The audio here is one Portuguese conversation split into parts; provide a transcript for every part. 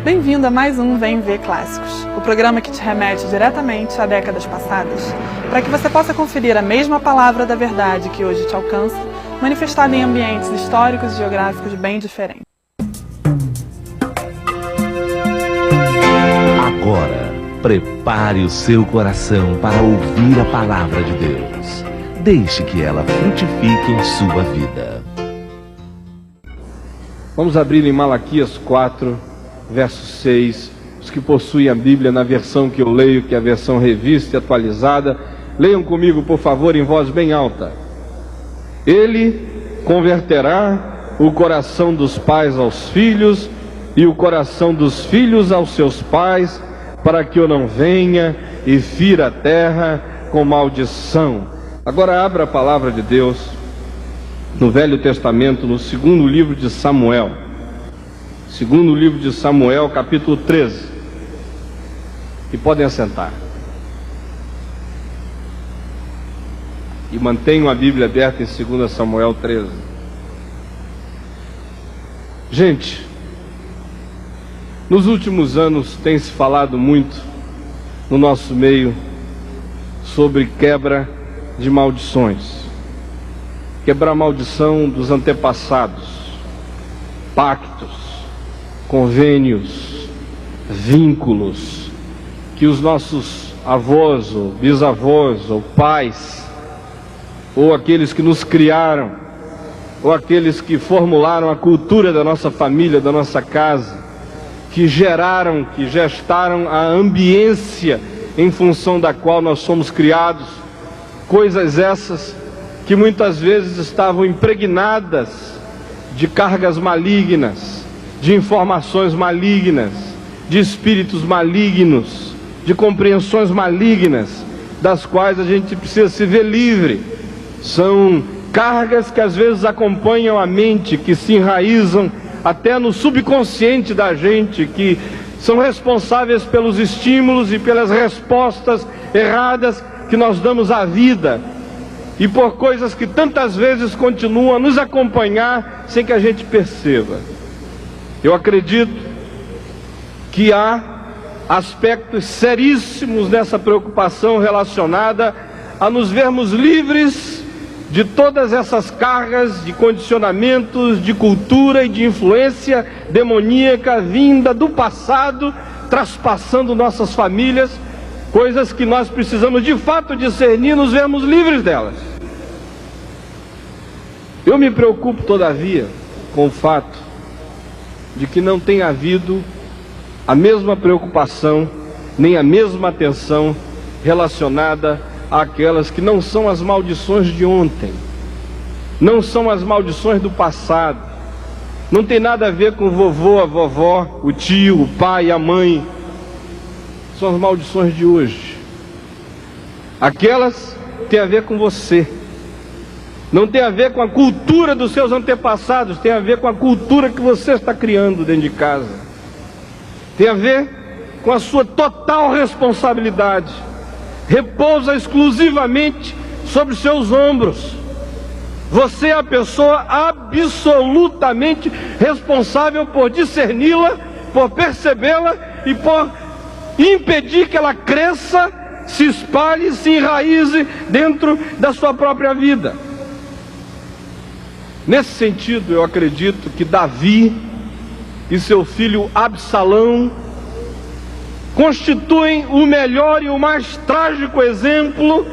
Bem-vindo a mais um Vem Ver Clássicos, o programa que te remete diretamente a décadas passadas, para que você possa conferir a mesma palavra da verdade que hoje te alcança, manifestada em ambientes históricos e geográficos bem diferentes. Agora, prepare o seu coração para ouvir a palavra de Deus. Deixe que ela frutifique em sua vida. Vamos abrir em Malaquias 4, verso 6. Os que possuem a Bíblia na versão que eu leio, que é a versão revista e atualizada, leiam comigo, por favor, em voz bem alta. Ele converterá o coração dos pais aos filhos e o coração dos filhos aos seus pais, para que eu não venha e fira a terra com maldição. Agora abra a palavra de Deus no Velho Testamento, no segundo livro de Samuel. Segundo livro de Samuel, capítulo 13. E podem assentar. E mantenham a Bíblia aberta em 2 Samuel 13. Gente, nos últimos anos tem se falado muito no nosso meio sobre quebra de maldições. Quebrar a maldição dos antepassados, pactos, convênios, vínculos que os nossos avós ou bisavós ou pais ou aqueles que nos criaram ou aqueles que formularam a cultura da nossa família, da nossa casa, que geraram, que gestaram a ambiência em função da qual nós somos criados, coisas essas que muitas vezes estavam impregnadas de cargas malignas, de informações malignas, de espíritos malignos, de compreensões malignas, das quais a gente precisa se ver livre. São cargas que às vezes acompanham a mente, que se enraizam até no subconsciente da gente, que são responsáveis pelos estímulos e pelas respostas erradas que nós damos à vida, e por coisas que tantas vezes continuam a nos acompanhar sem que a gente perceba. Eu acredito que há aspectos seríssimos nessa preocupação relacionada a nos vermos livres de todas essas cargas de condicionamentos, de cultura e de influência demoníaca vinda do passado, traspassando nossas famílias, coisas que nós precisamos de fato discernir, nos vermos livres delas. Eu me preocupo, todavia, com o fato de que não tem havido a mesma preocupação, nem a mesma atenção relacionada àquelas que não são as maldições de ontem, não são as maldições do passado, não tem nada a ver com o vovô, a vovó, o tio, o pai, a mãe. São as maldições de hoje. Aquelas têm a ver com você. Não tem a ver com a cultura dos seus antepassados, tem a ver com a cultura que você está criando dentro de casa. Tem a ver com a sua total responsabilidade. Repousa exclusivamente sobre os seus ombros. Você é a pessoa absolutamente responsável por discerni-la, por percebê-la e por impedir que ela cresça, se espalhe, se enraize dentro da sua própria vida. Nesse sentido, eu acredito que Davi e seu filho Absalão constituem o melhor e o mais trágico exemplo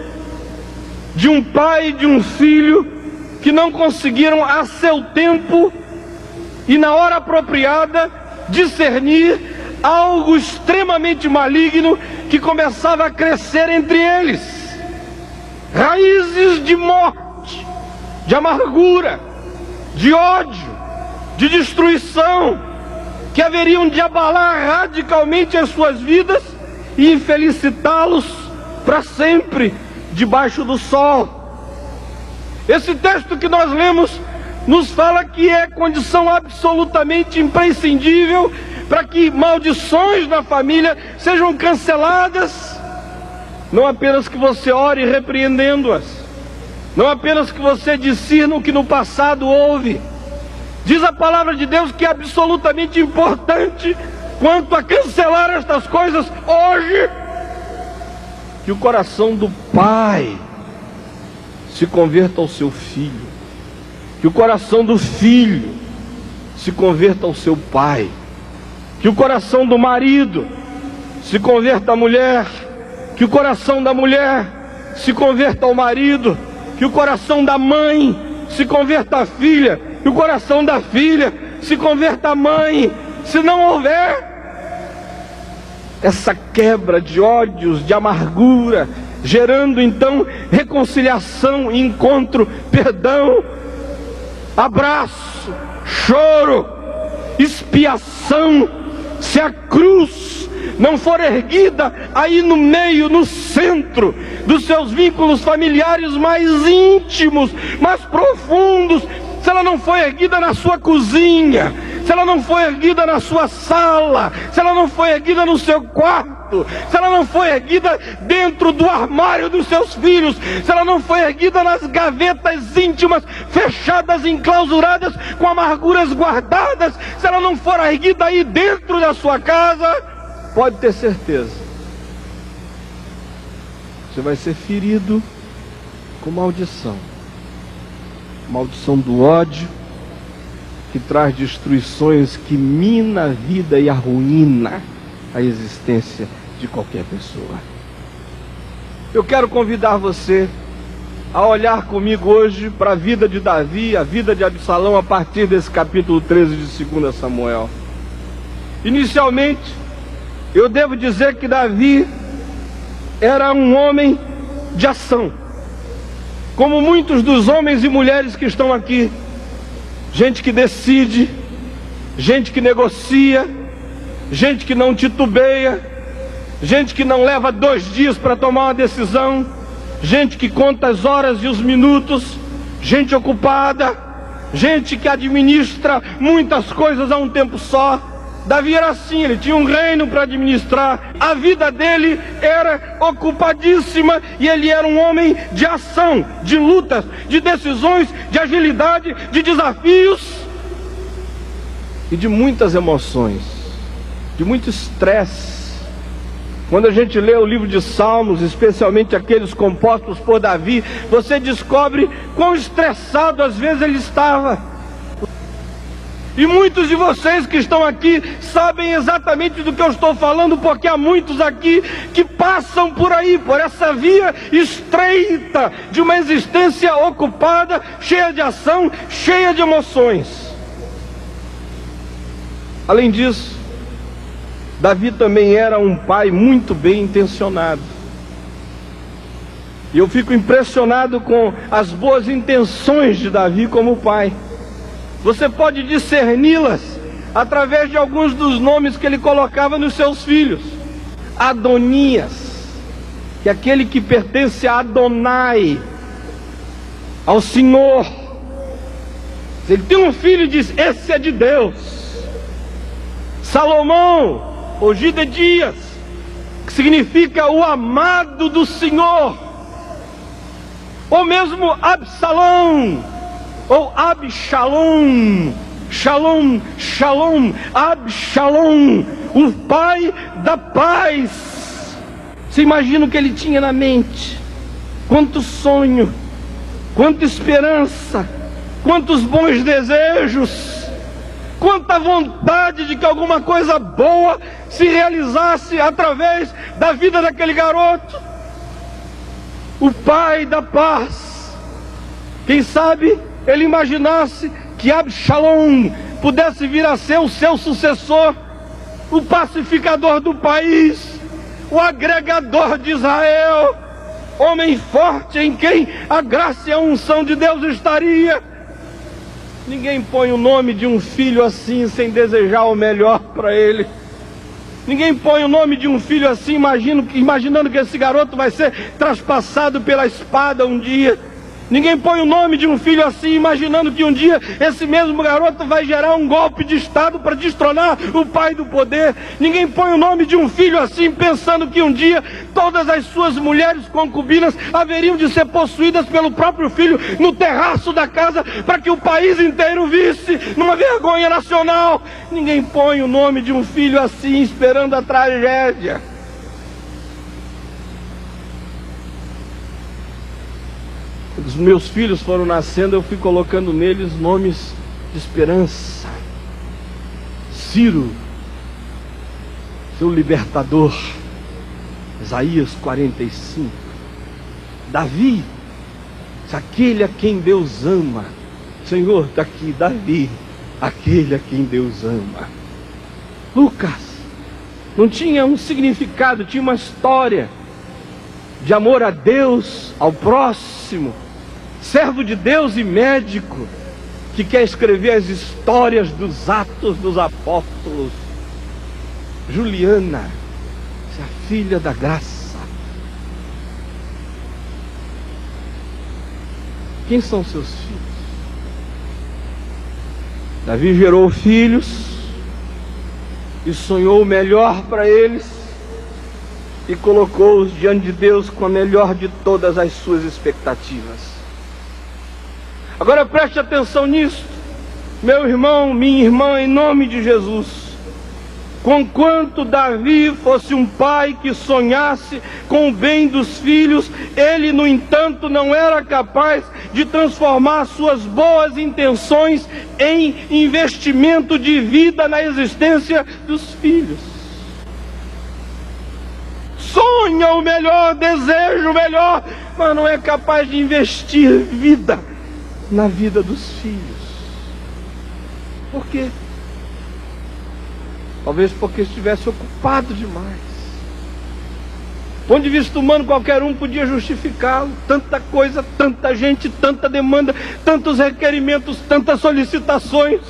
de um pai e de um filho que não conseguiram a seu tempo e na hora apropriada discernir algo extremamente maligno que começava a crescer entre eles. Raízes de morte, de amargura, de ódio, de destruição, que haveriam de abalar radicalmente as suas vidas e infelicitá-los para sempre debaixo do sol. Esse texto que nós lemos nos fala que é condição absolutamente imprescindível para que maldições na família sejam canceladas, Não apenas que você ore repreendendo-as, não apenas que você discirna o que no passado houve. Diz a palavra de Deus que é absolutamente importante quanto a cancelar estas coisas hoje, que o coração do pai se converta ao seu filho, que o coração do filho se converta ao seu pai, que o coração do marido se converta à mulher, que o coração da mulher se converta ao marido, que o coração da mãe se converta à filha, que o coração da filha se converta à mãe. Se não houver essa quebra de ódios, de amargura, gerando então reconciliação, encontro, perdão, abraço, choro, expiação, se a cruz não for erguida aí no meio, no centro dos seus vínculos familiares mais íntimos, mais profundos, se ela não for erguida na sua cozinha, se ela não for erguida na sua sala, se ela não for erguida no seu quarto, se ela não for erguida dentro do armário dos seus filhos, se ela não for erguida nas gavetas íntimas, fechadas, enclausuradas, com amarguras guardadas, se ela não for erguida aí dentro da sua casa, pode ter certeza, você vai ser ferido com maldição. Maldição do ódio, que traz destruições, que mina a vida e arruína a existência de qualquer pessoa. Eu quero convidar você a olhar comigo hoje para a vida de Davi, a vida de Absalão, a partir desse capítulo 13 de 2 Samuel. Inicialmente, eu devo dizer que Davi era um homem de ação, como muitos dos homens e mulheres que estão aqui. Gente que decide, gente que negocia, gente que não titubeia, gente que não leva 2 dias para tomar uma decisão, gente que conta as horas e os minutos, gente ocupada, gente que administra muitas coisas a um tempo só. Davi era assim, ele tinha um reino para administrar, a vida dele era ocupadíssima e ele era um homem de ação, de lutas, de decisões, de agilidade, de desafios e de muitas emoções, de muito estresse. Quando a gente lê o livro de Salmos, especialmente aqueles compostos por Davi, você descobre quão estressado às vezes ele estava. E muitos de vocês que estão aqui sabem exatamente do que eu estou falando, porque há muitos aqui que passam por aí, por essa via estreita de uma existência ocupada, cheia de ação, cheia de emoções. Além disso, Davi também era um pai muito bem intencionado. E eu fico impressionado com as boas intenções de Davi como pai. Você pode discerni-las através de alguns dos nomes que ele colocava nos seus filhos. Adonias, que é aquele que pertence a Adonai, ao Senhor. Ele tem um filho e diz: esse é de Deus. Salomão, ou Gidedias, que significa o amado do Senhor. Ou mesmo Absalão, ou Absalom, Shalom, Shalom, Absalom, o pai da paz. Você imagina o que ele tinha na mente? Quanto sonho, quanta esperança, quantos bons desejos, quanta vontade de que alguma coisa boa se realizasse através da vida daquele garoto. O pai da paz. Quem sabe ele imaginasse que Absalom pudesse vir a ser o seu sucessor, o pacificador do país, o agregador de Israel, homem forte em quem a graça e a unção de Deus estaria. Ninguém põe o nome de um filho assim sem desejar o melhor para ele. Ninguém põe o nome de um filho assim imaginando que esse garoto vai ser traspassado pela espada um dia. Ninguém põe o nome de um filho assim, imaginando que um dia esse mesmo garoto vai gerar um golpe de Estado para destronar o pai do poder. Ninguém põe o nome de um filho assim, pensando que um dia todas as suas mulheres concubinas haveriam de ser possuídas pelo próprio filho no terraço da casa, para que o país inteiro visse numa vergonha nacional. Ninguém põe o nome de um filho assim, esperando a tragédia. Quando os meus filhos foram nascendo, eu fui colocando neles nomes de esperança. Ciro, seu libertador. Isaías 45. Davi, aquele a quem Deus ama. Senhor, está aqui, Davi, aquele a quem Deus ama. Lucas, não tinha um significado, tinha uma história de amor a Deus, ao próximo. Servo de Deus e médico, que quer escrever as histórias dos Atos dos Apóstolos. Juliana, a filha da graça. Quem são seus filhos? Davi gerou filhos e sonhou o melhor para eles e colocou-os diante de Deus com a melhor de todas as suas expectativas. Agora preste atenção nisso, meu irmão, minha irmã, em nome de Jesus. Conquanto Davi fosse um pai que sonhasse com o bem dos filhos, ele, no entanto, não era capaz de transformar suas boas intenções em investimento de vida na existência dos filhos. Sonha o melhor, deseja o melhor, mas não é capaz de investir vida na vida dos filhos. Por quê? Talvez porque estivesse ocupado demais. Do ponto de vista humano, qualquer um podia justificá-lo. Tanta coisa, tanta gente, tanta demanda, tantos requerimentos, tantas solicitações.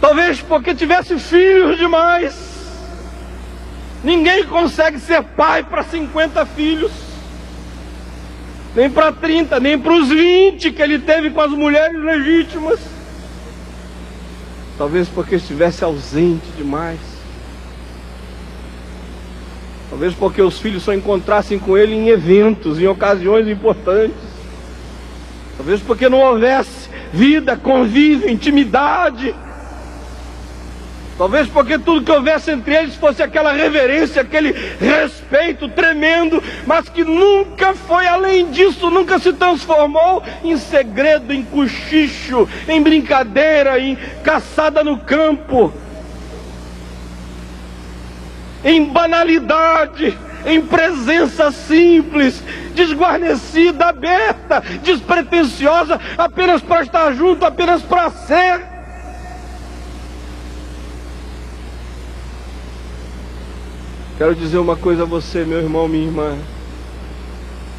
Talvez porque tivesse filhos demais. Ninguém consegue ser pai para 50 filhos, nem para 30, nem para os 20 que ele teve com as mulheres legítimas. Talvez porque estivesse ausente demais. Talvez porque os filhos só encontrassem com ele em eventos, em ocasiões importantes. Talvez porque não houvesse vida, convívio, intimidade. Talvez porque tudo que houvesse entre eles fosse aquela reverência, aquele respeito tremendo, mas que nunca foi além disso, nunca se transformou em segredo, em cochicho, em brincadeira, em caçada no campo, em banalidade, em presença simples, desguarnecida, aberta, despretensiosa, apenas para estar junto, apenas para ser. Quero dizer uma coisa a você, meu irmão, minha irmã.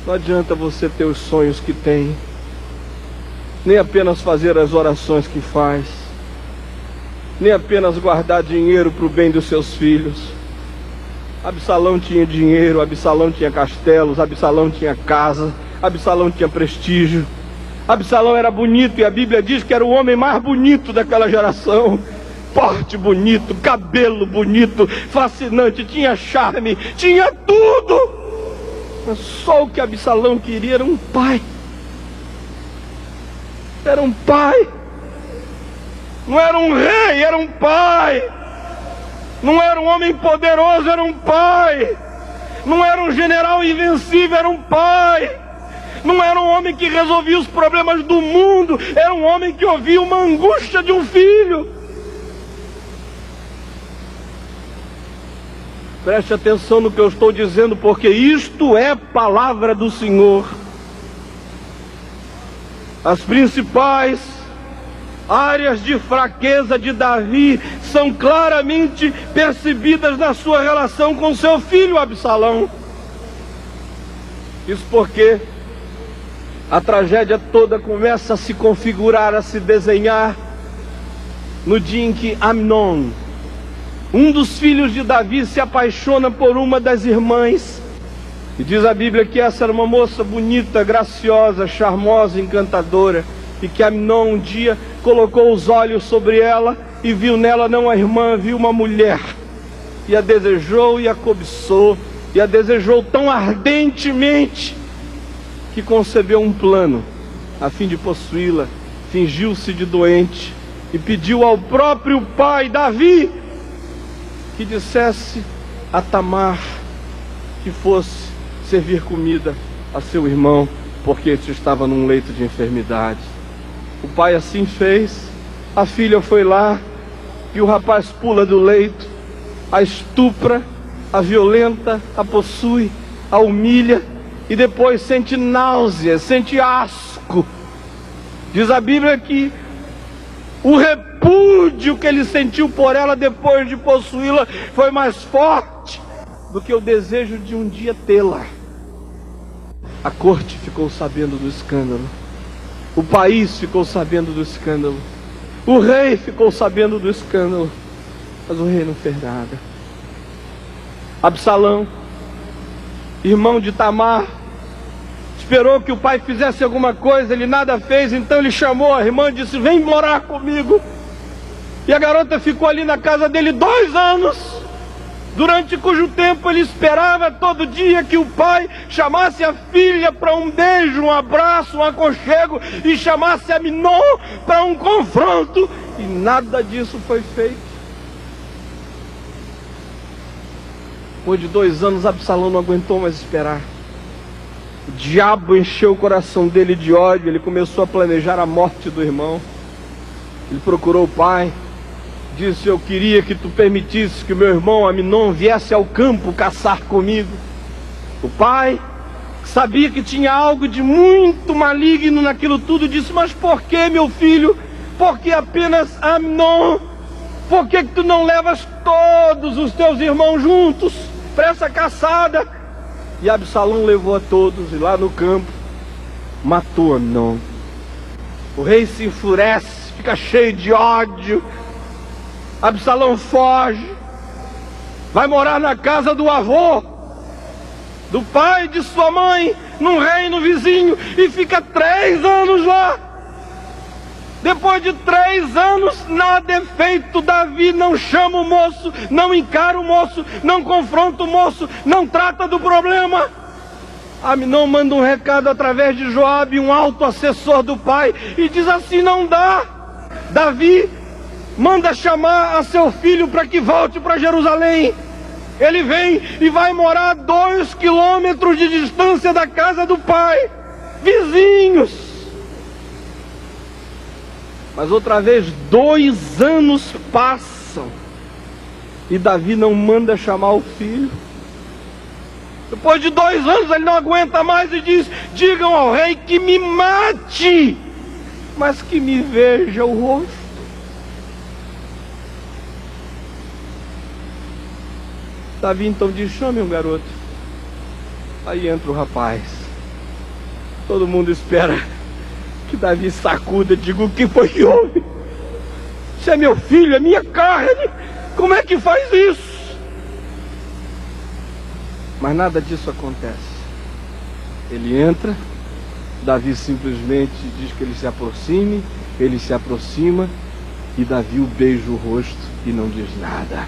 Não adianta você ter os sonhos que tem, nem apenas fazer as orações que faz, nem apenas guardar dinheiro para o bem dos seus filhos. Absalão tinha dinheiro, Absalão tinha castelos, Absalão tinha casa, Absalão tinha prestígio. Absalão era bonito e a Bíblia diz que era o homem mais bonito daquela geração. Porte bonito, cabelo bonito, fascinante, tinha charme, tinha tudo. Mas só o que Absalão queria era um pai. Era um pai. Não era um rei, era um pai. Não era um homem poderoso, era um pai. Não era um general invencível, era um pai. Não era um homem que resolvia os problemas do mundo, era um homem que ouvia uma angústia de um filho. Preste atenção no que eu estou dizendo, porque isto é palavra do Senhor. As principais áreas de fraqueza de Davi são claramente percebidas na sua relação com seu filho Absalão. Isso porque a tragédia toda começa a se configurar, a se desenhar no dia em que Amnon, um dos filhos de Davi, se apaixona por uma das irmãs E diz a Bíblia que essa era uma moça bonita, graciosa, charmosa, encantadora, e que Amnon um dia colocou os olhos sobre ela e viu nela não a irmã, viu uma mulher, e a desejou e a cobiçou, e a desejou tão ardentemente que concebeu um plano a fim de possuí-la. Fingiu-se de doente e pediu ao próprio pai Davi que dissesse a Tamar que fosse servir comida a seu irmão, porque este estava num leito de enfermidade. O pai assim fez, a filha foi lá, e o rapaz pula do leito, a estupra, a violenta, a possui, a humilha, e depois sente náusea, sente asco. Diz a Bíblia que o repúdio que ele sentiu por ela depois de possuí-la foi mais forte do que o desejo de um dia tê-la. A corte ficou sabendo do escândalo, o país ficou sabendo do escândalo, o rei ficou sabendo do escândalo, mas o rei não fez nada. Absalão, irmão de Tamar, esperou que o pai fizesse alguma coisa, ele nada fez, então ele chamou a irmã e disse: vem morar comigo. E a garota ficou ali na casa dele 2 anos, durante cujo tempo ele esperava todo dia que o pai chamasse a filha para um beijo, um abraço, um aconchego, e chamasse Amnon para um confronto, e nada disso foi feito. Depois de 2 anos, Absalão não aguentou mais esperar. O diabo encheu o coração dele de ódio, ele começou a planejar a morte do irmão. Ele procurou o pai, disse: eu queria que tu permitisse que o meu irmão Amnon viesse ao campo caçar comigo. O pai, que sabia que tinha algo de muito maligno naquilo tudo, disse: mas por que, meu filho? Por que apenas Amnon? Por que tu não levas todos os teus irmãos juntos para essa caçada? E Absalão levou a todos, e lá no campo matou Amnon. O rei se enfurece, fica cheio de ódio. Absalão foge, vai morar na casa do avô, do pai de sua mãe, num reino vizinho, e fica 3 anos lá. Depois de 3 anos, nada é feito. Davi não chama o moço, não encara o moço, não confronta o moço, não trata do problema. Amnon manda um recado através de Joabe, um alto assessor do pai, e diz assim: não dá. Davi manda chamar a seu filho para que volte para Jerusalém. Ele vem e vai morar a 2 quilômetros de distância da casa do pai, vizinhos. Mas outra vez 2 anos passam e Davi não manda chamar o filho. Depois de 2 anos ele não aguenta mais e diz: digam ao rei que me mate, mas que me veja o rosto. Davi então diz: chame um garoto. Aí entra o rapaz. Todo mundo espera que Davi sacuda, diga: o que foi que houve? Isso é meu filho, é minha carne, como é que faz isso? Mas nada disso acontece. Ele entra, Davi simplesmente diz que ele se aproxime, ele se aproxima, e Davi o beija o rosto e não diz nada.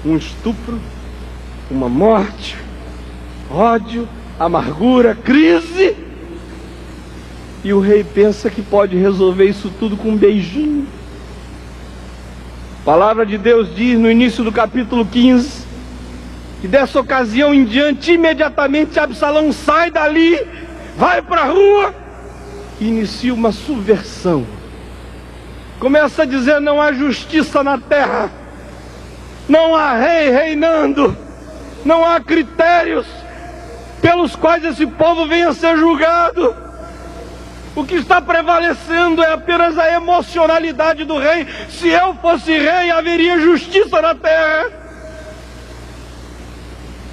Um estupro, uma morte, ódio, amargura, crise. E o rei pensa que pode resolver isso tudo com um beijinho. A palavra de Deus diz no início do capítulo 15, que dessa ocasião em diante, imediatamente Absalão sai dali, vai para a rua e inicia uma subversão. Começa a dizer: não há justiça na terra, não há rei reinando, não há critérios pelos quais esse povo venha a ser julgado. O que está prevalecendo é apenas a emocionalidade do rei. Se eu fosse rei, haveria justiça na terra.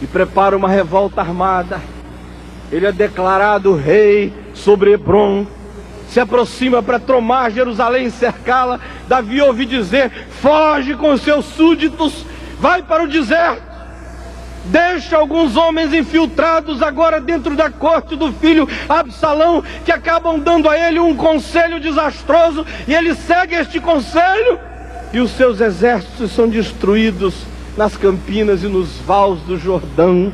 E prepara uma revolta armada. Ele é declarado rei sobre Hebrom. Se aproxima para tomar Jerusalém e cercá-la. Davi ouve dizer: foge com seus súditos, vai para o deserto. deixa alguns homens infiltrados agora dentro da corte do filho Absalão, que acabam dando a ele um conselho desastroso, e ele segue este conselho, e os seus exércitos são destruídos nas campinas e nos vales do Jordão,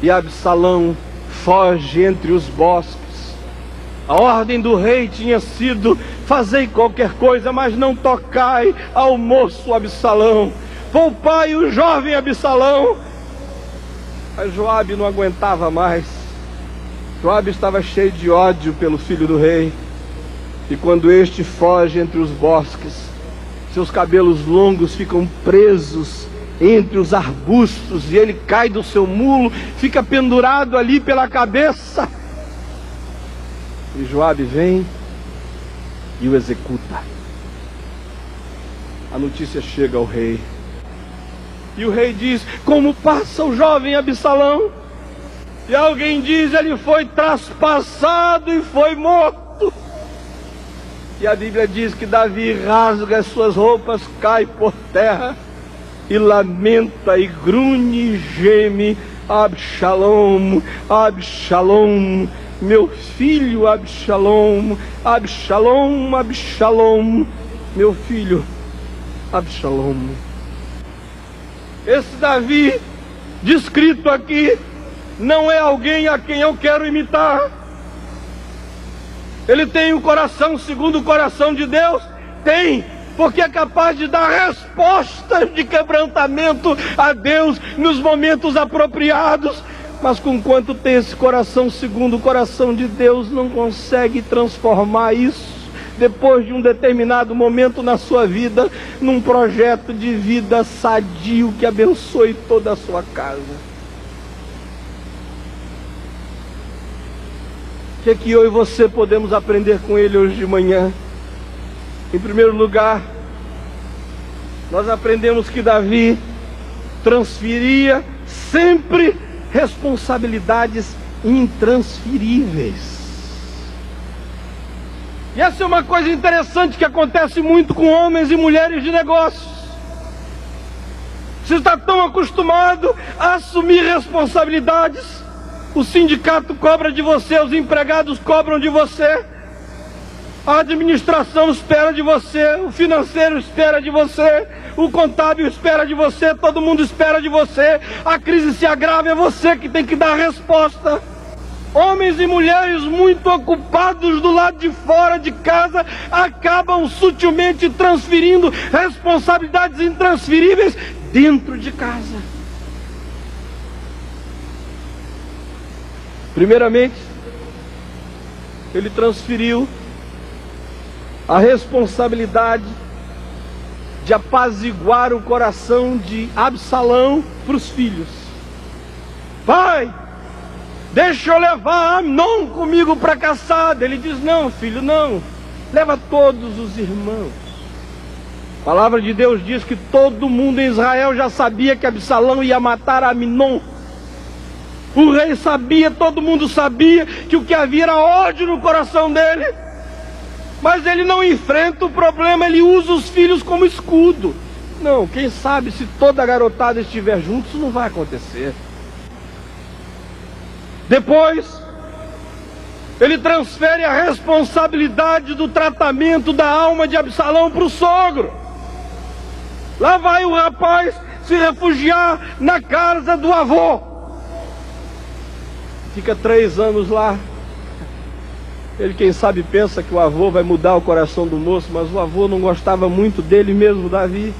e Absalão foge entre os bosques. A ordem do rei tinha sido: fazei qualquer coisa, mas não tocai ao moço Absalão, poupai o jovem Absalão. Mas Joabe não aguentava mais. Joabe estava cheio de ódio pelo filho do rei, e quando este foge entre os bosques, seus cabelos longos ficam presos entre os arbustos, e ele cai do seu mulo, fica pendurado ali pela cabeça. E Joabe vem e o executa. A notícia chega ao rei, e o rei diz: como passa o jovem Absalão? E alguém diz: ele foi traspassado e foi morto. E a Bíblia diz que Davi rasga as suas roupas, cai por terra e lamenta e grunhe e geme: Absalom, Absalom, meu filho Absalom, Absalom, Absalom, meu filho Absalom. Esse Davi, descrito aqui, não é alguém a quem eu quero imitar. Ele tem o coração segundo o coração de Deus? Tem, porque é capaz de dar respostas de quebrantamento a Deus nos momentos apropriados. Mas conquanto tem esse coração segundo o coração de Deus, não consegue transformar isso, depois de um determinado momento na sua vida, num projeto de vida sadio que abençoe toda a sua casa. O que eu e você podemos aprender com ele hoje de manhã? Em primeiro lugar, nós aprendemos que Davi transferia sempre responsabilidades intransferíveis. E essa é uma coisa interessante que acontece muito com homens e mulheres de negócios. Você está tão acostumado a assumir responsabilidades. O sindicato cobra de você, os empregados cobram de você, a administração espera de você, o financeiro espera de você, o contábil espera de você, todo mundo espera de você. A crise se agrava, é você que tem que dar a resposta. Homens e mulheres muito ocupados do lado de fora de casa acabam sutilmente transferindo responsabilidades intransferíveis dentro de casa. Primeiramente, ele transferiu a responsabilidade de apaziguar o coração de Absalão para os filhos. Pai, deixa eu levar Amnon comigo para a caçada. Ele diz: não, filho, não. Leva todos os irmãos. A palavra de Deus diz que todo mundo em Israel já sabia que Absalão ia matar Amnon. O rei sabia, todo mundo sabia que o que havia era ódio no coração dele. Mas ele não enfrenta o problema, ele usa os filhos como escudo. Não, quem sabe se toda a garotada estiver junto, isso não vai acontecer. Depois, ele transfere a responsabilidade do tratamento da alma de Absalão para o sogro. Lá vai o rapaz se refugiar na casa do avô. Fica 3 anos lá. Ele, quem sabe, pensa que o avô vai mudar o coração do moço, mas o avô não gostava muito dele mesmo, Davi.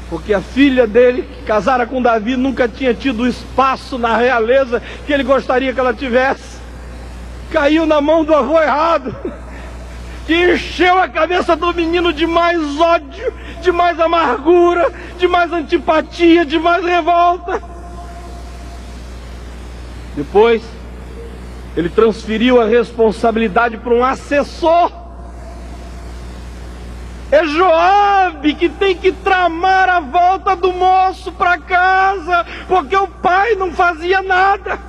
Porque a filha dele, que casara com Davi, nunca tinha tido o espaço na realeza que ele gostaria que ela tivesse. Caiu na mão do avô errado, que encheu a cabeça do menino de mais ódio, de mais amargura, de mais antipatia, de mais revolta. Depois, ele transferiu a responsabilidade para um assessor. É Joabe que tem que tramar a volta do moço para casa, porque o pai não fazia nada.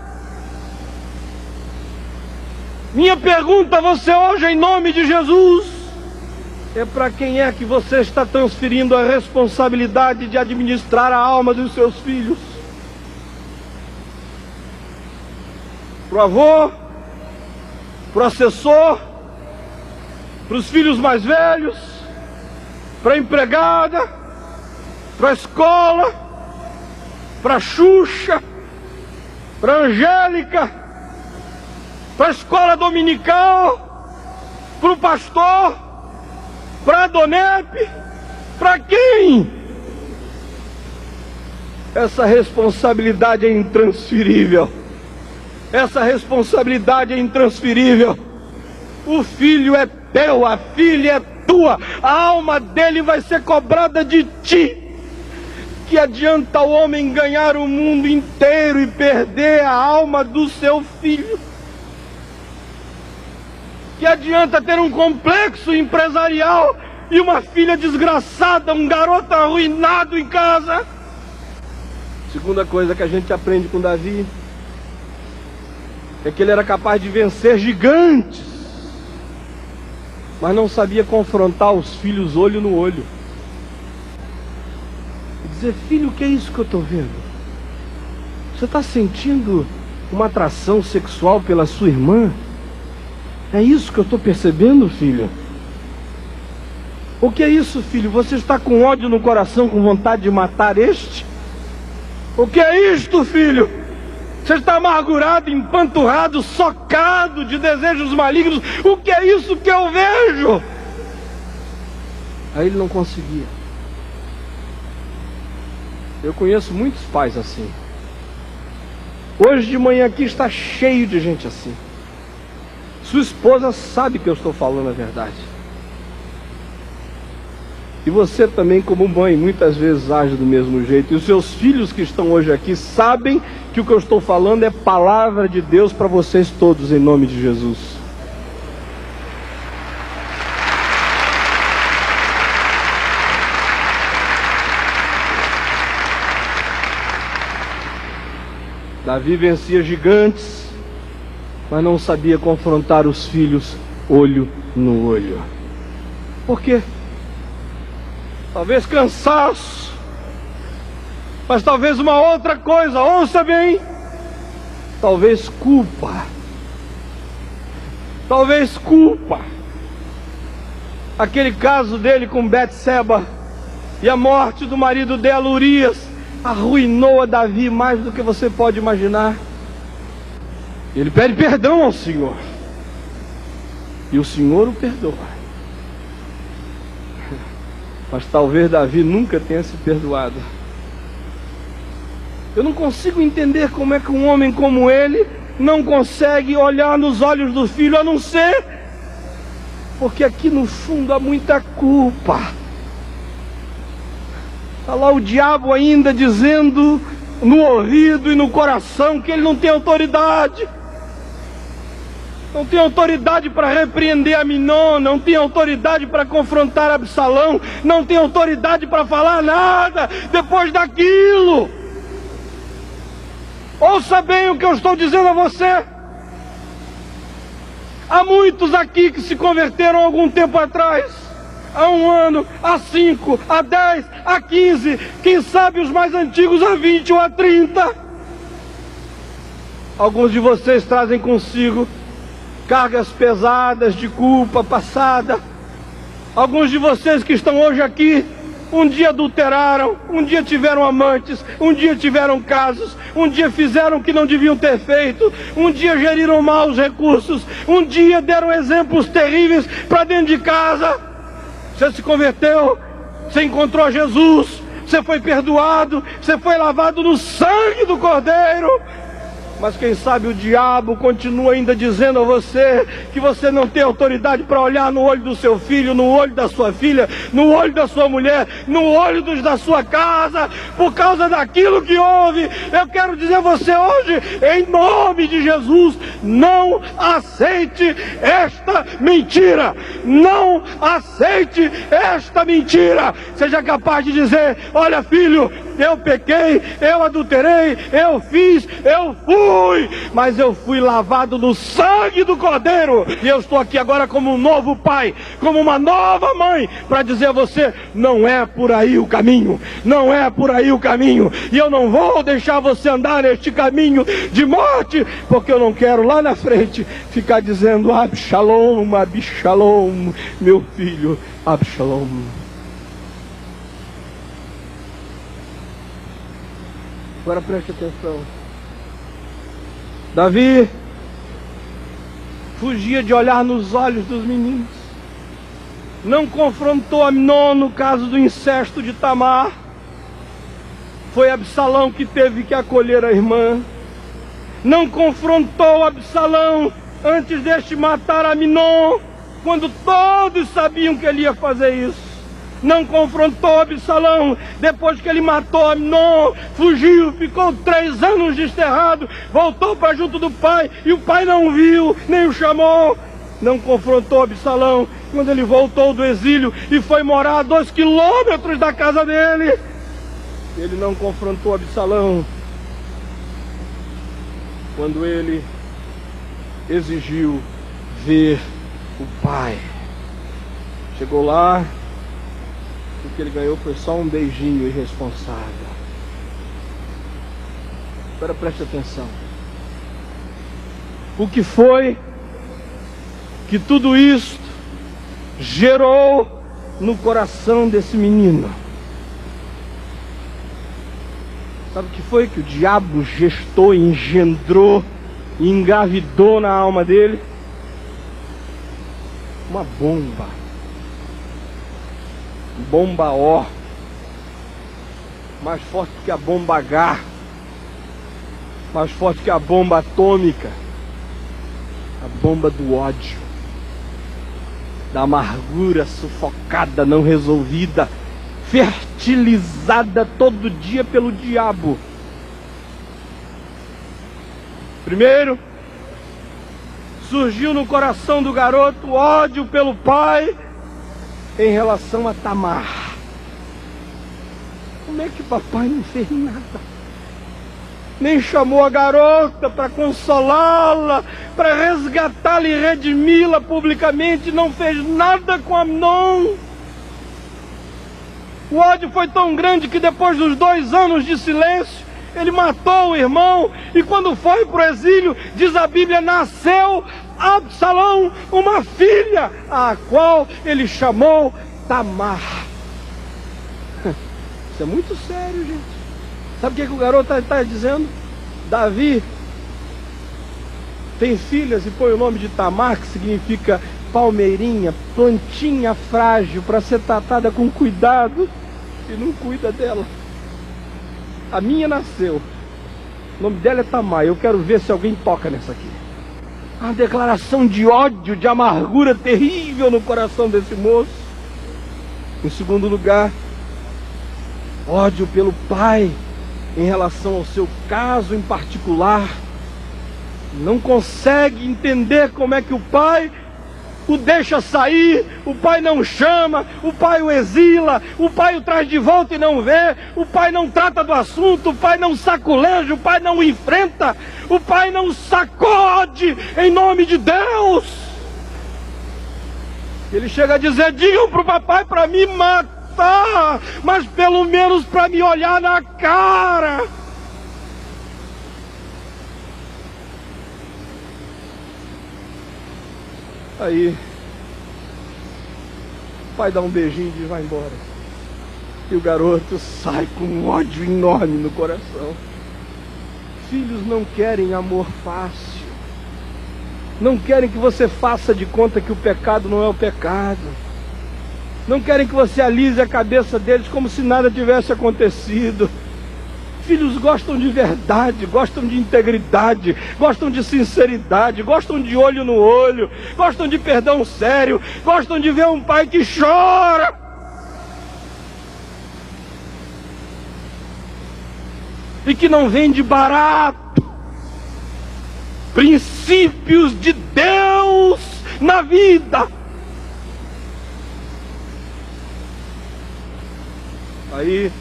Minha pergunta a você hoje, em nome de Jesus: É para quem é que você está transferindo a responsabilidade de administrar a alma dos seus filhos? Para o avô? Para o assessor? Para os filhos mais velhos? Para a empregada? Para a escola? Para a Xuxa? Para a Angélica? Para a escola dominical? Para o pastor? Para a Donep? Para quem? Essa responsabilidade é intransferível. Essa responsabilidade é intransferível. O filho é teu, a filha é tua, a alma dele vai ser cobrada de ti. Que adianta o homem ganhar o mundo inteiro e perder a alma do seu filho? Que adianta ter um complexo empresarial e uma filha desgraçada, um garoto arruinado em casa? Segunda coisa que a gente aprende com Davi é que ele era capaz de vencer gigantes, mas não sabia confrontar os filhos olho no olho. E dizer: filho, o que é isso que eu estou vendo? Você está sentindo uma atração sexual pela sua irmã? É isso que eu estou percebendo, filho? O que é isso, filho? Você está com ódio no coração, com vontade de matar este? O que é isto, filho? Você está amargurado, empanturrado, socado de desejos malignos. O que é isso que eu vejo? Aí ele não conseguia. Eu conheço muitos pais assim. Hoje de manhã aqui está cheio de gente assim. Sua esposa sabe que eu estou falando a verdade. E você também, como mãe, muitas vezes age do mesmo jeito. E os seus filhos que estão hoje aqui sabem que o que eu estou falando é palavra de Deus para vocês todos, em nome de Jesus. Davi vencia gigantes, mas não sabia confrontar os filhos olho no olho. Por quê? Talvez cansaço, mas talvez uma outra coisa, ouça bem, talvez culpa. Talvez culpa. Aquele caso dele com Betseba e a morte do marido dela, Urias, arruinou a Davi mais do que você pode imaginar. Ele pede perdão ao Senhor, e o Senhor o perdoa. Mas talvez Davi nunca tenha se perdoado. Eu não consigo entender como é que um homem como ele não consegue olhar nos olhos do filho, a não ser porque aqui no fundo há muita culpa. Está lá o diabo ainda dizendo no ouvido e no coração que ele não tem autoridade. Não tem autoridade para repreender Aminon, não tem autoridade para confrontar Absalão, não tem autoridade para falar nada depois daquilo. Ouça bem o que eu estou dizendo a você. Há muitos aqui que se converteram algum tempo atrás, há 1 ano, há 5, há 10, há 15, quem sabe os mais antigos há 20 ou há 30. Alguns de vocês trazem consigo cargas pesadas de culpa passada. Alguns de vocês que estão hoje aqui, um dia adulteraram, um dia tiveram amantes, um dia tiveram casos, um dia fizeram o que não deviam ter feito, um dia geriram mal os recursos, um dia deram exemplos terríveis para dentro de casa. Você se converteu, você encontrou Jesus, você foi perdoado, você foi lavado no sangue do Cordeiro. Mas quem sabe o diabo continua ainda dizendo a você que você não tem autoridade para olhar no olho do seu filho, no olho da sua filha, no olho da sua mulher, no olho da sua casa, por causa daquilo que houve. Eu quero dizer a você hoje, em nome de Jesus, não aceite esta mentira. Não aceite esta mentira. Seja capaz de dizer: olha, filho, eu pequei, eu adulterei, eu fiz, eu fui, mas eu fui lavado no sangue do Cordeiro, e eu estou aqui agora como um novo pai, como uma nova mãe, para dizer a você, não é por aí o caminho, não é por aí o caminho, e eu não vou deixar você andar neste caminho de morte, porque eu não quero lá na frente ficar dizendo, Absalom, Absalom, meu filho, Absalom. Agora preste atenção. Davi fugia de olhar nos olhos dos meninos. Não confrontou Amnon no caso do incesto de Tamar. Foi Absalão que teve que acolher a irmã. Não confrontou Absalão antes deste matar Amnon, quando todos sabiam que ele ia fazer isso. Não confrontou Absalão depois que ele matou Amnon, fugiu, ficou 3 anos desterrado, voltou para junto do pai, e o pai não viu, nem o chamou. Não confrontou Absalão quando ele voltou do exílio e foi morar a 2 quilômetros da casa dele. Ele não confrontou Absalão quando ele exigiu ver o pai. Chegou lá, o que ele ganhou foi só um beijinho irresponsável. Agora preste atenção. O que foi que tudo isso gerou no coração desse menino? Sabe o que foi que o diabo gestou, engendrou e engravidou na alma dele? Uma bomba. Bomba Ó, mais forte que a bomba H, mais forte que a bomba atômica, a bomba do ódio, da amargura sufocada, não resolvida, fertilizada todo dia pelo diabo. Primeiro, surgiu no coração do garoto ódio pelo pai em relação a Tamar. Como é que papai não fez nada? Nem chamou a garota para consolá-la, para resgatá-la e redimi-la publicamente, não fez nada com Amnon. O ódio foi tão grande que depois dos 2 anos de silêncio, ele matou o irmão, e quando foi para o exílio, diz a Bíblia, nasceu Absalão, uma filha, a qual ele chamou Tamar. Isso é muito sério, gente. Sabe o que o garoto está dizendo? Davi tem filhas e põe o nome de Tamar, que significa palmeirinha, plantinha frágil, para ser tratada com cuidado, e não cuida dela. A minha nasceu, o nome dela é Tamar, eu quero ver se alguém toca nessa aqui. Uma declaração de ódio, de amargura terrível no coração desse moço. Em segundo lugar, ódio pelo pai em relação ao seu caso em particular. Não consegue entender como é que o pai o deixa sair, o pai não chama, o pai o exila, o pai o traz de volta e não vê, o pai não trata do assunto, o pai não saculeja, o pai não enfrenta, o pai não sacode em nome de Deus. Ele chega a dizer, digam para o papai para me matar, mas pelo menos para me olhar na cara. Aí, o pai dá um beijinho e diz, vai embora. E o garoto sai com um ódio enorme no coração. Filhos não querem amor fácil. Não querem que você faça de conta que o pecado não é o pecado. Não querem que você alise a cabeça deles como se nada tivesse acontecido. Filhos gostam de verdade, gostam de integridade, gostam de sinceridade, gostam de olho no olho, gostam de perdão sério, gostam de ver um pai que chora. E que não vende barato. Princípios de Deus na vida. Aí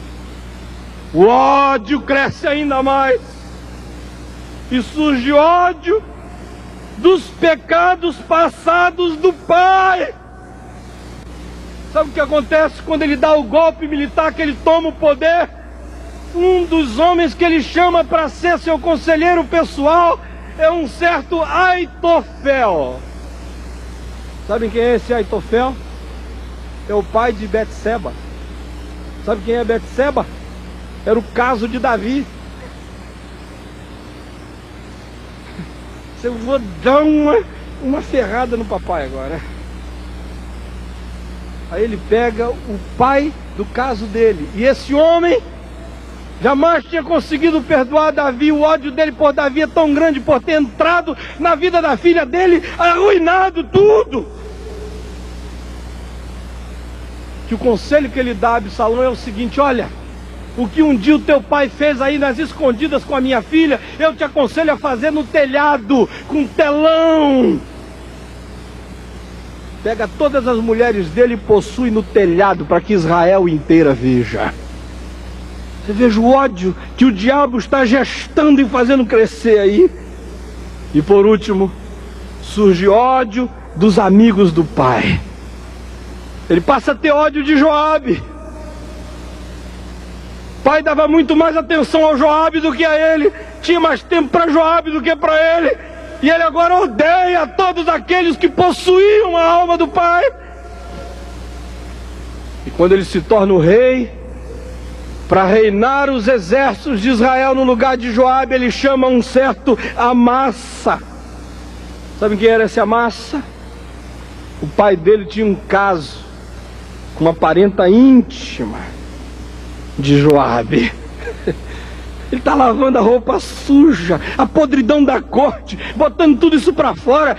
o ódio cresce ainda mais. E surge ódio dos pecados passados do pai. Sabe o que acontece quando ele dá o golpe militar, que ele toma o poder? Um dos homens que ele chama para ser seu conselheiro pessoal é um certo Aitofel. Sabem quem é esse Aitofel? É o pai de Betseba. Sabe quem é Betseba? Era o caso de Davi. Eu vou dar uma ferrada no papai agora. Aí ele pega o pai do caso dele. E esse homem jamais tinha conseguido perdoar Davi. O ódio dele por Davi é tão grande por ter entrado na vida da filha dele, arruinado tudo, que o conselho que ele dá a Absalão é o seguinte: olha, o que um dia o teu pai fez aí nas escondidas com a minha filha, eu te aconselho a fazer no telhado, com telão. Pega todas as mulheres dele e possui no telhado, para que Israel inteira veja. Você veja o ódio que o diabo está gestando e fazendo crescer aí. E por último, surge ódio dos amigos do pai. Ele passa a ter ódio de Joabe. O pai dava muito mais atenção ao Joabe do que a ele. Tinha mais tempo para Joabe do que para ele. E ele agora odeia todos aqueles que possuíam a alma do pai. E quando ele se torna o rei, para reinar os exércitos de Israel no lugar de Joabe, ele chama um certo Amassa. Sabe quem era esse Amassa? O pai dele tinha um caso com uma parenta íntima de Joabe. Ele está lavando a roupa suja, a podridão da corte, botando tudo isso para fora,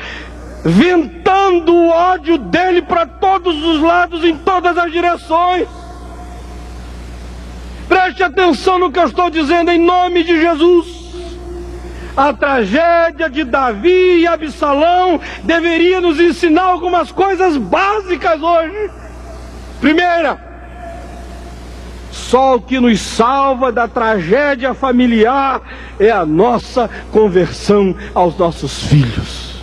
ventando o ódio dele para todos os lados, em todas as direções. Preste atenção no que eu estou dizendo, em nome de Jesus. A tragédia de Davi e Absalão deveria nos ensinar algumas coisas básicas hoje. Primeira, só o que nos salva da tragédia familiar é a nossa conversão aos nossos filhos.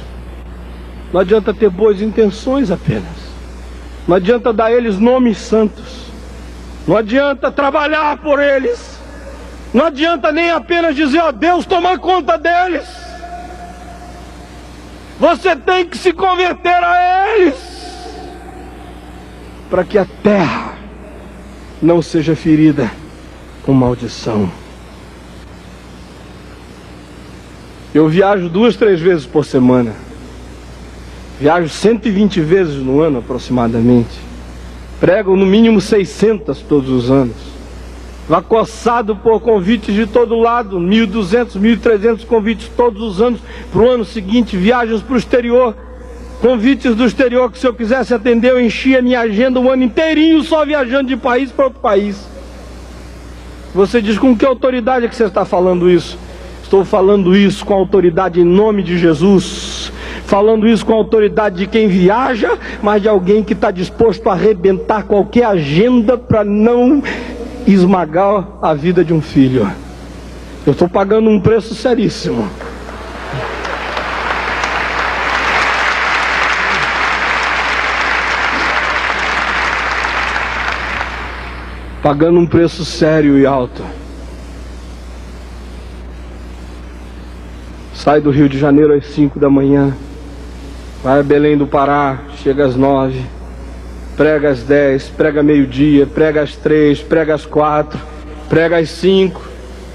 Não adianta ter boas intenções apenas. Não adianta dar a eles nomes santos. Não adianta trabalhar por eles. Não adianta nem apenas dizer: ó Deus, toma conta deles. Você tem que se converter a eles, para que a terra não seja ferida com maldição. Eu viajo 2, 3 vezes por semana. Viajo 120 vezes no ano aproximadamente. Prego no mínimo 600 todos os anos. Acossado por convites de todo lado, 1.200, 1.300 convites todos os anos para o ano seguinte. Viagens para o exterior, convites do exterior que, se eu quisesse atender, eu enchia minha agenda o ano inteirinho só viajando de país para outro país. Você diz: com que autoridade é que você está falando isso? Estou falando isso com a autoridade em nome de Jesus. Falando isso com a autoridade de quem viaja, mas de alguém que está disposto a arrebentar qualquer agenda para não esmagar a vida de um filho. Eu estou pagando um preço seríssimo. Pagando um preço sério e alto. Sai do Rio de Janeiro às 5 da manhã. Vai a Belém do Pará, chega às 9, prega às 10, prega meio-dia, prega às 3, prega às 4, prega às 5,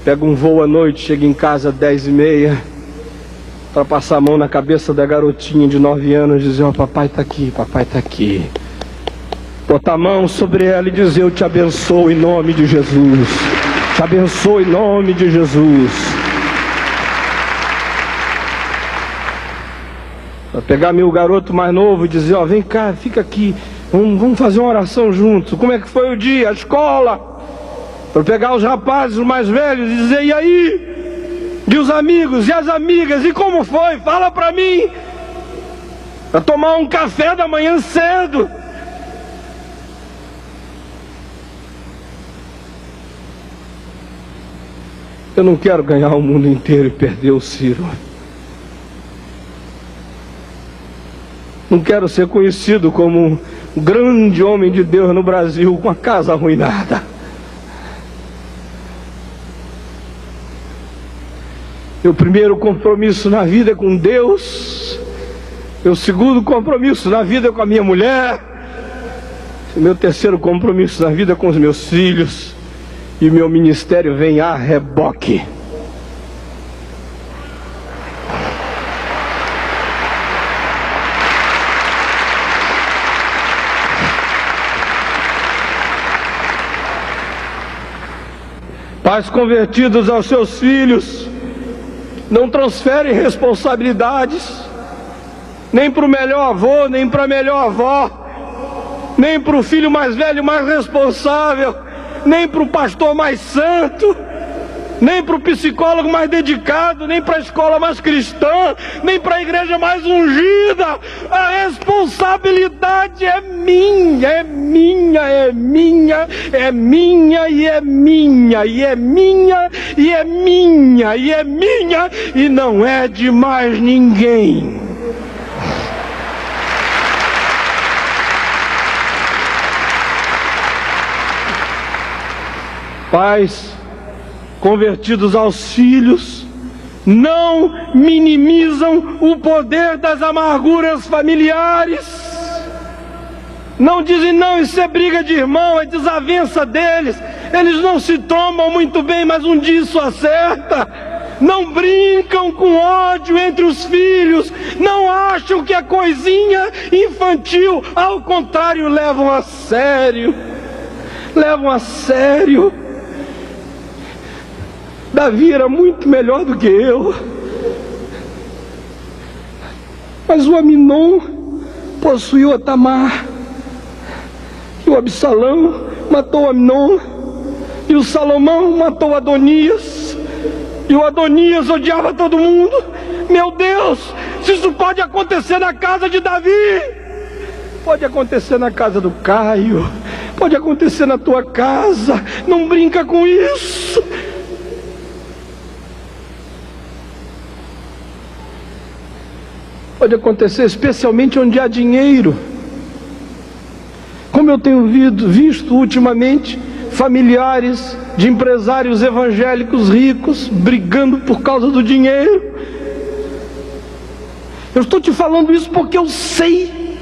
pega um voo à noite, chega em casa às 10h30, para passar a mão na cabeça da garotinha de 9 anos e dizer: ó, papai está aqui, papai está aqui. Botar a mão sobre ela e dizer: eu te abençoo em nome de Jesus, te abençoo em nome de Jesus. Para pegar meu garoto mais novo e dizer: ó, vem cá, fica aqui, vamos fazer uma oração juntos. Como é que foi o dia, a escola? Para pegar os rapazes, os mais velhos, e dizer: e aí? E os amigos, e as amigas, e como foi? Fala para mim. Para tomar um café da manhã cedo. Eu não quero ganhar o mundo inteiro e perder o Ciro. Não quero ser conhecido como um grande homem de Deus no Brasil com a casa arruinada. Meu primeiro compromisso na vida é com Deus. Meu segundo compromisso na vida é com a minha mulher. Meu terceiro compromisso na vida é com os meus filhos. E meu ministério vem a reboque. Pais convertidos aos seus filhos não transferem responsabilidades, nem para o melhor avô, nem para a melhor avó, nem para o filho mais velho, mais responsável, nem para o pastor mais santo, nem para o psicólogo mais dedicado, nem para a escola mais cristã, nem para a igreja mais ungida. A responsabilidade é minha, é minha, é minha, é minha e é minha, e é minha, e é minha, e é minha, e não é de mais ninguém. Pais convertidos aos filhos não minimizam o poder das amarguras familiares. Não dizem, não, isso é briga de irmão, é desavença deles. Eles não se tomam muito bem, mas um dia isso acerta. Não brincam com ódio entre os filhos. Não acham que é coisinha infantil. Ao contrário, levam a sério. Levam a sério. Davi era muito melhor do que eu. Mas o Aminon possuiu a Tamar. E o Absalão matou Aminon. E o Salomão matou Adonias. E o Adonias odiava todo mundo. Meu Deus, se isso pode acontecer na casa de Davi, pode acontecer na casa do Caio, pode acontecer na tua casa. Não brinca com isso. Pode acontecer especialmente onde há dinheiro. Como eu tenho visto ultimamente familiares de empresários evangélicos ricos brigando por causa do dinheiro. Eu estou te falando isso porque eu sei.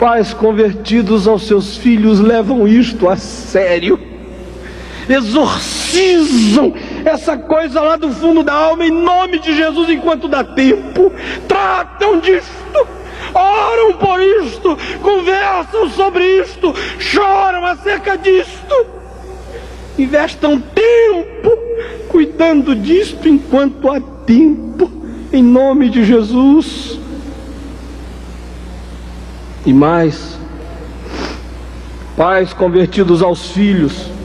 Pais convertidos aos seus filhos levam isto a sério. Exorcizam essa coisa lá do fundo da alma em nome de Jesus enquanto dá tempo. Tratam disto, oram por isto, conversam sobre isto, choram acerca disto. Investam tempo cuidando disto enquanto há tempo, em nome de Jesus. E mais, pais convertidos aos filhos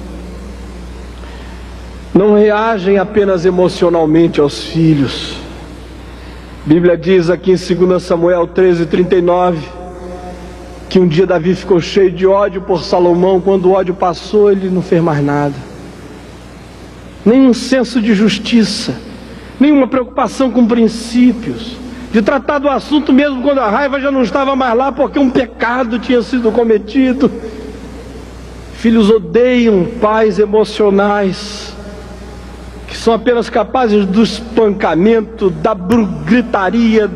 não reagem apenas emocionalmente aos filhos. A Bíblia diz aqui em 2 Samuel 13:39 que um dia Davi ficou cheio de ódio por Salomão. Quando o ódio passou, ele não fez mais nada. Nenhum senso de justiça, nenhuma preocupação com princípios, de tratar do assunto mesmo quando a raiva já não estava mais lá, porque um pecado tinha sido cometido. Filhos odeiam pais emocionais, que são apenas capazes do espancamento, da gritaria,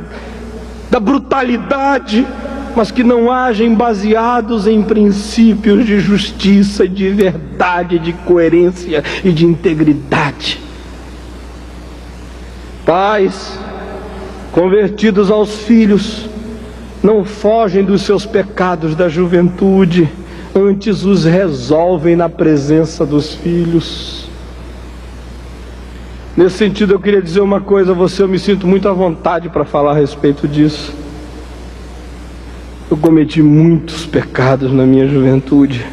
da brutalidade, mas que não agem baseados em princípios de justiça, de verdade, de coerência e de integridade. Pais convertidos aos filhos não fogem dos seus pecados da juventude, antes os resolvem na presença dos filhos. Nesse sentido, eu queria dizer uma coisa a você. Eu me sinto muito à vontade para falar a respeito disso. Eu cometi muitos pecados na minha juventude,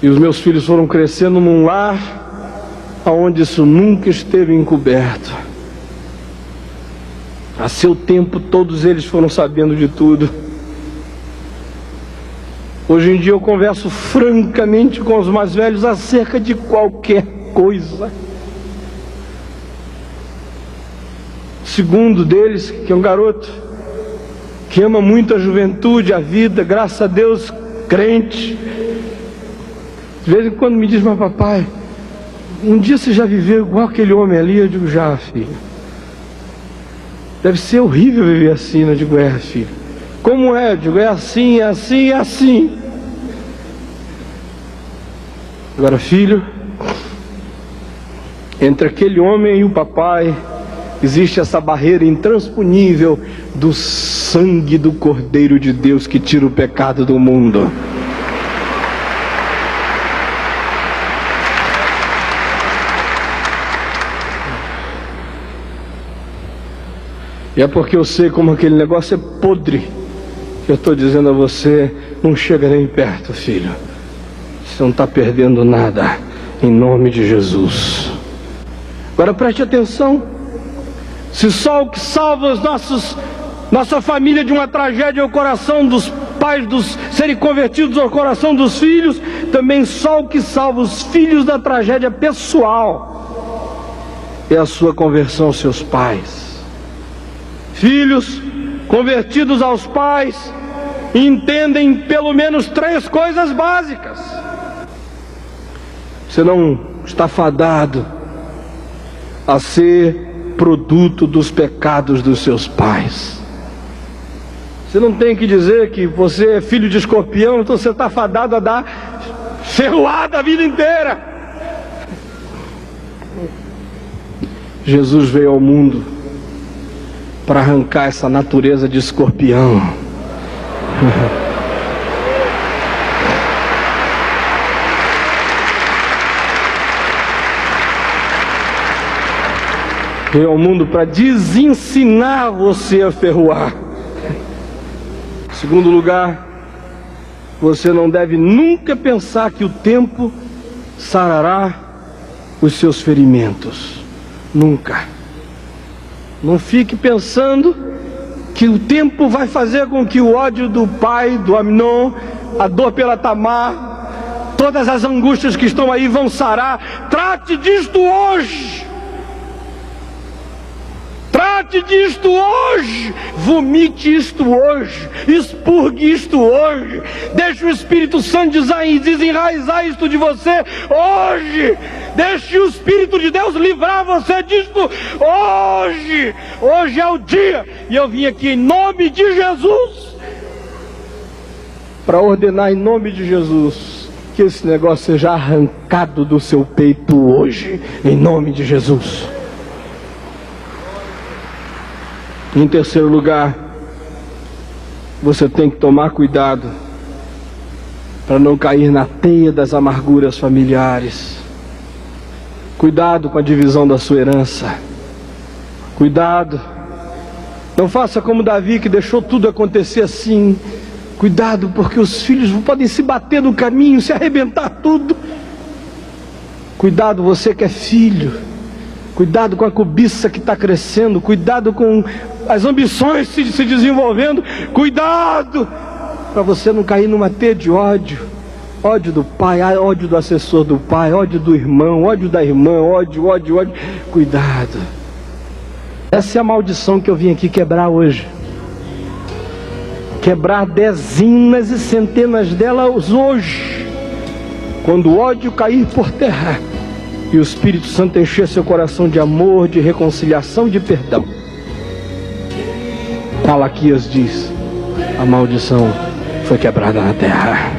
e os meus filhos foram crescendo num lar onde isso nunca esteve encoberto. A seu tempo, todos eles foram sabendo de tudo. Hoje em dia eu converso francamente com os mais velhos acerca de qualquer coisa. O segundo deles, que é um garoto que ama muito a juventude, a vida, graças a Deus, crente, de vez em quando me diz: mas papai, um dia você já viveu igual aquele homem ali? Eu digo: já, filho. Deve ser horrível viver assim. Eu digo: é, filho. Como é? Eu digo: é assim, é assim, é assim. Agora, filho, entre aquele homem e o papai existe essa barreira intransponível do sangue do Cordeiro de Deus que tira o pecado do mundo. E é porque eu sei como aquele negócio é podre que eu estou dizendo a você: não chega nem perto, filho. Você não está perdendo nada, em nome de Jesus. Agora preste atenção: se só o que salva nossa família de uma tragédia é o coração dos pais serem convertidos ao coração dos filhos, também só o que salva os filhos da tragédia pessoal é a sua conversão aos seus pais. Filhos convertidos aos pais entendem pelo menos 3 coisas básicas. Você não está fadado a ser produto dos pecados dos seus pais. Você não tem que dizer que você é filho de escorpião, então você está fadado a dar ferroada a vida inteira. Jesus veio ao mundo para arrancar essa natureza de escorpião. Veio ao mundo para desensinar você a ferroar. Em segundo lugar, você não deve nunca pensar que o tempo sarará os seus ferimentos. Nunca. Não fique pensando que o tempo vai fazer com que o ódio do pai, do Amnon, a dor pela Tamar, todas as angústias que estão aí vão sarar. Trate disto hoje. Trate disto hoje. Vomite isto hoje. Expurgue isto hoje. Deixe o Espírito Santo desenraizar isto de você hoje. Deixe o Espírito de Deus livrar você disto hoje. Hoje é o dia. E eu vim aqui em nome de Jesus para ordenar em nome de Jesus que esse negócio seja arrancado do seu peito hoje, em nome de Jesus. Em terceiro lugar, você tem que tomar cuidado para não cair na teia das amarguras familiares. Cuidado com a divisão da sua herança. Cuidado. Não faça como Davi, que deixou tudo acontecer assim. Cuidado, porque os filhos podem se bater no caminho, se arrebentar tudo. Cuidado, você que é filho. Cuidado com a cobiça que está crescendo. Cuidado com as ambições se desenvolvendo. Cuidado para você não cair numa teia de ódio. Ódio do pai, ódio do assessor do pai, ódio do irmão, ódio da irmã, ódio. Cuidado. Essa é a maldição que eu vim aqui quebrar hoje. Quebrar dezenas e centenas delas hoje. Quando o ódio cair por terra e o Espírito Santo encher seu coração de amor, de reconciliação, de perdão. Malaquias diz: a maldição foi quebrada na terra.